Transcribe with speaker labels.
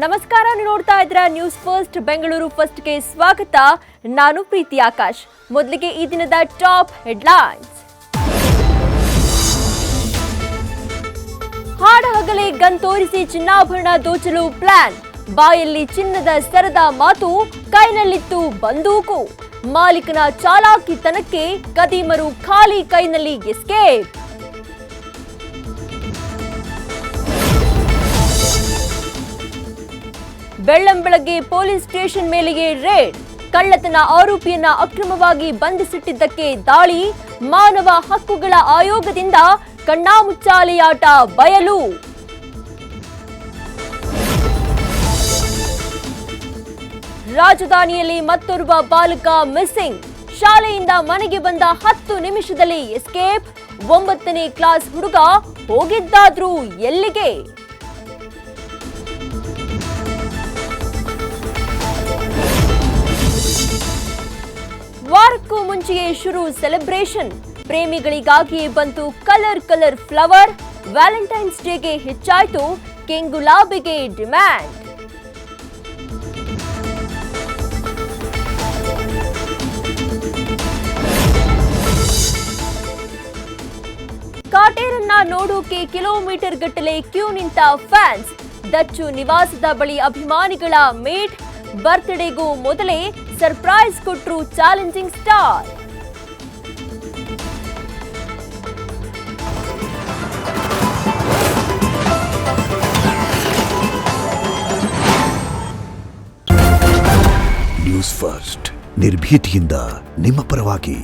Speaker 1: ನಮಸ್ಕಾರ, ನೀವು ನೋಡ್ತಾ ಇದ್ದೀರಾ ನ್ಯೂಸ್ ಫಸ್ಟ್ ಬೆಂಗಳೂರು ಫಸ್ಟ್ಗೆ ಸ್ವಾಗತ. ನಾನು ಪ್ರೀತಿ ಆಕಾಶ್. ಮೊದಲಿಗೆ ಈ ದಿನದ ಟಾಪ್ ಹೆಡ್ಲೈನ್ಸ್. ಹಾಡಹಗಲೇ ಗನ್ ತೋರಿಸಿ ಚಿನ್ನಾಭರಣ ದೋಚಲು ಪ್ಲಾನ್. ಬಾಯಲ್ಲಿ ಚಿನ್ನದ ಸರದ ಮಾತು, ಕೈನಲ್ಲಿತ್ತು ಬಂದೂಕು. ಮಾಲೀಕನ ಚಾಲಾಕಿತನಕ್ಕೆ ಕದೀಮರು ಖಾಲಿ ಕೈನಲ್ಲಿ ಎಸ್ಕೇಪ್. ಬೆಳ್ಳಂಬೆಳಗ್ಗೆ ಪೊಲೀಸ್ ಸ್ಟೇಷನ್ ಮೇಲೆಯೇ ರೇಡ್. ಕಳ್ಳತನ ಆರೋಪಿಯನ್ನ ಅಕ್ರಮವಾಗಿ ಬಂಧಿಸಿಟ್ಟಿದ್ದಕ್ಕೆ ದಾಳಿ. ಮಾನವ ಹಕ್ಕುಗಳ ಆಯೋಗದಿಂದ ಕಣ್ಣಾಮುಚ್ಚಾಲೆಯಾಟ ಬಯಲು. ರಾಜಧಾನಿಯಲ್ಲಿ ಮತ್ತೋರ್ವ ಬಾಲಕ ಮಿಸ್ಸಿಂಗ್. ಶಾಲೆಯಿಂದ ಮನೆಗೆ ಬಂದ 10 ನಿಮಿಷದಲ್ಲಿ ಎಸ್ಕೇಪ್. 9ನೇ ಕ್ಲಾಸ್ ಹುಡುಗ ಹೋಗಿದ್ದಾದ್ರೂ ಎಲ್ಲಿಗೆ? ವಾರಕ್ಕೂ ಮುಂಚೆಯೇ ಶುರು ಸೆಲೆಬ್ರೇಷನ್. ಪ್ರೇಮಿಗಳಿಗಾಗಿಯೇ ಬಂತು ಕಲರ್ ಫ್ಲವರ್. ವ್ಯಾಲೆಂಟೈನ್ಸ್ ಡೇಗೆ ಹೆಚ್ಚಾಯ್ತು ಕೆಂಗುಲಾಬಿಗೆ ಡಿಮ್ಯಾಂಡ್. ಕಾಟೇರನ್ನ ನೋಡೋಕೆ ಕಿಲೋಮೀಟರ್ ಗಟ್ಟಲೆ ಕ್ಯೂ ನಿಂತ ಫ್ಯಾನ್ಸ್. ದಚ್ಚು ನಿವಾಸದ ಬಳಿ ಅಭಿಮಾನಿಗಳ ಮೀಟ್. ಬರ್ತ್ಡೇಗೂ ಮೊದಲೇ ಸರ್ಪ್ರೈಸ್ ಕೊಟ್ರು ಚಾಲೆಂಜಿಂಗ್ ಸ್ಟಾರ್.
Speaker 2: ನ್ಯೂಸ್ ಫಸ್ಟ್, ನಿರ್ಭೀತಿಯಿಂದ ನಿಮ್ಮ ಪರವಾಗಿ.